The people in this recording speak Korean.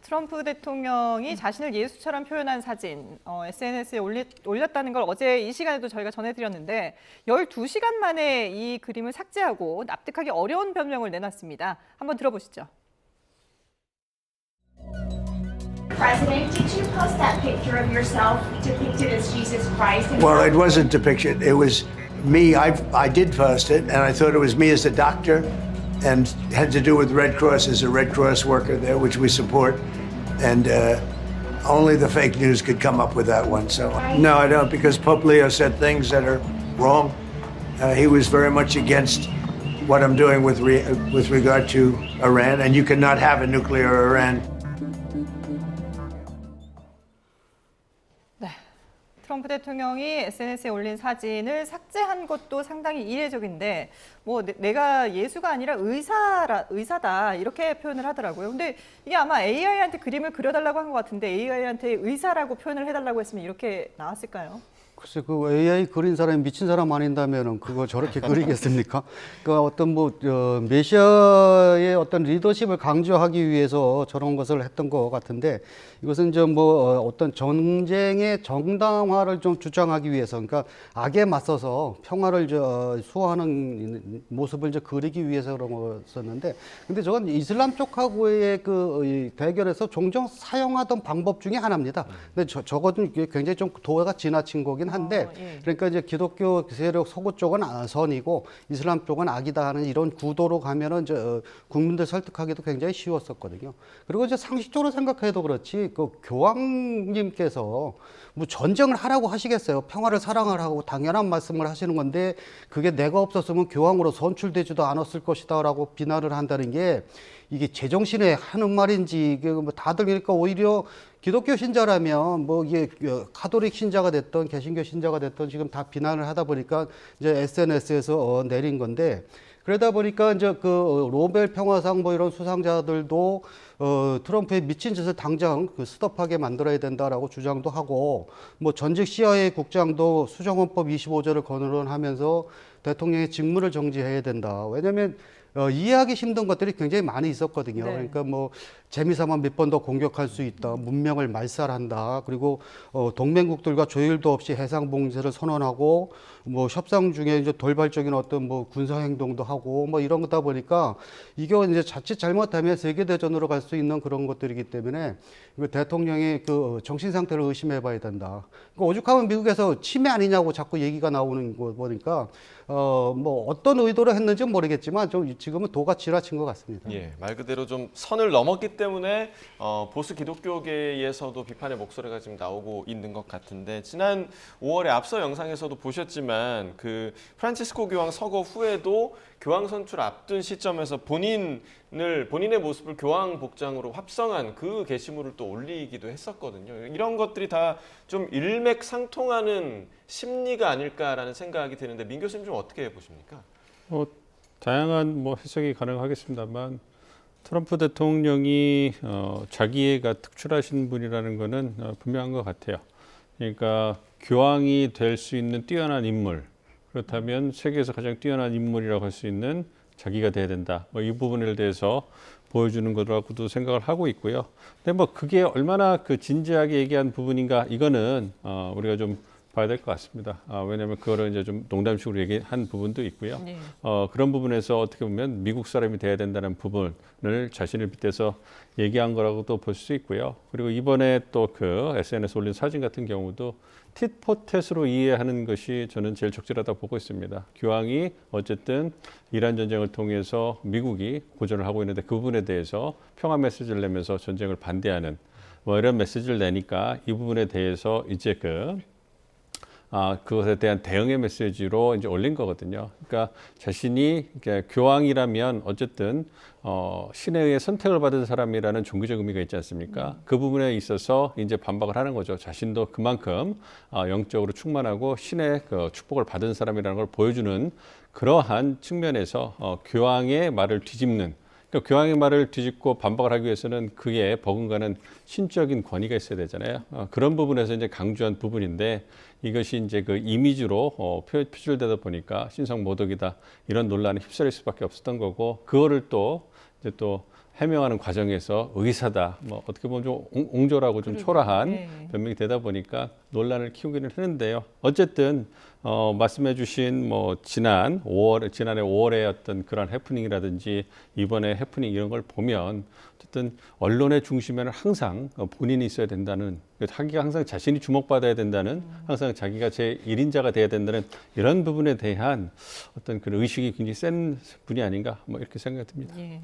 트럼프 대통령이 자신을 예수처럼 표현한 사진 SNS에 올렸다는 걸 어제 이 시간에도 저희가 전해드렸는데 12시간 만에 이 그림을 삭제하고 납득하기 어려운 변명을 내놨습니다. 한번 들어보시죠. President, did you post that picture of yourself depicted as Jesus Christ? Well, it wasn't depicted. It was me. I did post it, and I thought it was me as a doctor, and had to do with Red Cross as a Red Cross worker there, which we support. And only the fake news could come up with that one. So no, I don't, because Pope Leo said things that are wrong. He was very much against what I'm doing with regard to Iran, and you cannot have a nuclear Iran. 트럼프 대통령이 SNS에 올린 사진을 삭제한 것도 상당히 이례적인데 뭐 내가 예수가 아니라 의사다 이렇게 표현을 하더라고요. 근데 이게 아마 AI한테 그림을 그려달라고 한 것 같은데 AI한테 의사라고 표현을 해달라고 했으면 이렇게 나왔을까요? 글쎄, 그 AI 그린 사람이 미친 사람 아닌다면은 그거 저렇게 그리겠습니까? 그 어떤 메시아의 어떤 리더십을 강조하기 위해서 저런 것을 했던 것 같은데 이것은 이제 어떤 전쟁의 정당화를 좀 주장하기 위해서, 그러니까 악에 맞서서 평화를 수호하는 모습을 이제 그리기 위해서 그런 거였었는데, 근데 저건 이슬람 쪽하고의 그 대결에서 종종 사용하던 방법 중에 하나입니다. 근데 저것은 굉장히 좀 도가 지나친 거긴 한데, 예. 그러니까 이제 기독교 세력 서구 쪽은 선이고 이슬람 쪽은 악이다 하는 이런 구도로 가면은 이제 국민들 설득하기도 굉장히 쉬웠었거든요. 그리고 이제 상식적으로 생각해도 그렇지, 그 교황님께서 뭐 전쟁을 하라고 하시겠어요? 평화를 사랑하라고 당연한 말씀을 하시는 건데 그게 내가 없었으면 교황으로 선출되지도 않았을 것이다라고 비난을 한다는 게 이게 제정신에 하는 말인지, 이게 뭐 다들 그러니까 오히려 기독교 신자라면 뭐 이게 카톨릭 신자가 됐던 개신교 신자가 됐던 지금 다 비난을 하다 보니까 이제 SNS에서 내린 건데, 그러다 보니까 이제 그 노벨 평화상 뭐 이런 수상자들도 트럼프의 미친 짓을 당장 스톱하게 만들어야 된다라고 주장도 하고, 뭐 전직 CIA 국장도 수정헌법 25조를 거론하면서 대통령의 직무를 정지해야 된다. 왜냐하면 이해하기 힘든 것들이 굉장히 많이 있었거든요. 네. 그러니까 뭐 재미삼아 몇 번 더 공격할 수 있다, 문명을 말살한다, 그리고 동맹국들과 조율도 없이 해상 봉쇄를 선언하고, 뭐 협상 중에 이제 돌발적인 어떤 뭐 군사 행동도 하고 뭐 이런 거다 보니까 이게 이제 자칫 잘못하면 세계 대전으로 갈 수 있는 그런 것들이기 때문에 대통령의 그 정신 상태를 의심해봐야 된다. 그러니까 오죽하면 미국에서 치매 아니냐고 자꾸 얘기가 나오는 거 보니까 뭐 어떤 의도로 했는지는 모르겠지만 좀 지금은 도가 지나친 것 같습니다. 예, 말 그대로 좀 선을 넘었기 때문에 보수 기독교계에서도 비판의 목소리가 지금 나오고 있는 것 같은데, 지난 5월에 앞서 영상에서도 보셨지만 그 프란치스코 교황 서거 후에도 교황 선출 앞둔 시점에서 본인의 모습을 교황 복장으로 합성한 그 게시물을 또 올리기도 했었거든요. 이런 것들이 다 좀 일맥상통하는 심리가 아닐까라는 생각이 드는데, 민 교수님 좀 어떻게 보십니까? 다양한 해석이 가능하겠습니다만 트럼프 대통령이 자기애가 특출하신 분이라는 것은 분명한 것 같아요. 그러니까 교황이 될 수 있는 뛰어난 인물, 그렇다면 세계에서 가장 뛰어난 인물이라고 할 수 있는 자기가 돼야 된다. 이 부분에 대해서 보여주는 거라고도 생각을 하고 있고요. 근데 그게 얼마나 진지하게 얘기한 부분인가, 이거는 우리가 좀 봐야 될 것 같습니다. 왜냐하면 그거를 이제 좀 농담식으로 얘기한 부분도 있고요. 네. 그런 부분에서 어떻게 보면 미국 사람이 돼야 된다는 부분을 자신을 빗대서 얘기한 거라고도 볼 수 있고요. 그리고 이번에 또 그 SNS 올린 사진 같은 경우도 tit-for-tat으로 이해하는 것이 저는 제일 적절하다고 보고 있습니다. 교황이 어쨌든 이란 전쟁을 통해서 미국이 고전을 하고 있는데 그 부분에 대해서 평화 메시지를 내면서 전쟁을 반대하는 뭐 이런 메시지를 내니까 이 부분에 대해서 이제 그것에 대한 대응의 메시지로 이제 올린 거거든요. 그러니까 자신이 교황이라면 어쨌든 신에 의해 선택을 받은 사람이라는 종교적 의미가 있지 않습니까? 그 부분에 있어서 이제 반박을 하는 거죠. 자신도 그만큼 영적으로 충만하고 신의 그 축복을 받은 사람이라는 걸 보여주는 그러한 측면에서 교황의 말을 뒤집는, 그러니까 교황의 말을 뒤집고 반박을 하기 위해서는 그에 버금가는 신적인 권위가 있어야 되잖아요. 그런 부분에서 이제 강조한 부분인데, 이것이 이제 그 이미지로 표출되다 보니까 신성 모독이다 이런 논란에 휩쓸릴 수밖에 없었던 거고, 그거를 또 이제 또 해명하는 과정에서 의사다, 뭐 어떻게 보면 좀 옹졸하고 좀 초라한 네. 변명이 되다 보니까 논란을 키우기는 하는데요. 어쨌든 말씀해주신 뭐 지난해 5월에 어떤 그런 해프닝이라든지 이번에 해프닝 이런 걸 보면 어쨌든 언론의 중심에는 항상 본인이 있어야 된다는, 자기가 항상 자신이 주목받아야 된다는, 항상 자기가 제 1인자가 돼야 된다는 이런 부분에 대한 어떤 그 의식이 굉장히 센 분이 아닌가 뭐 이렇게 생각이 듭니다. 예.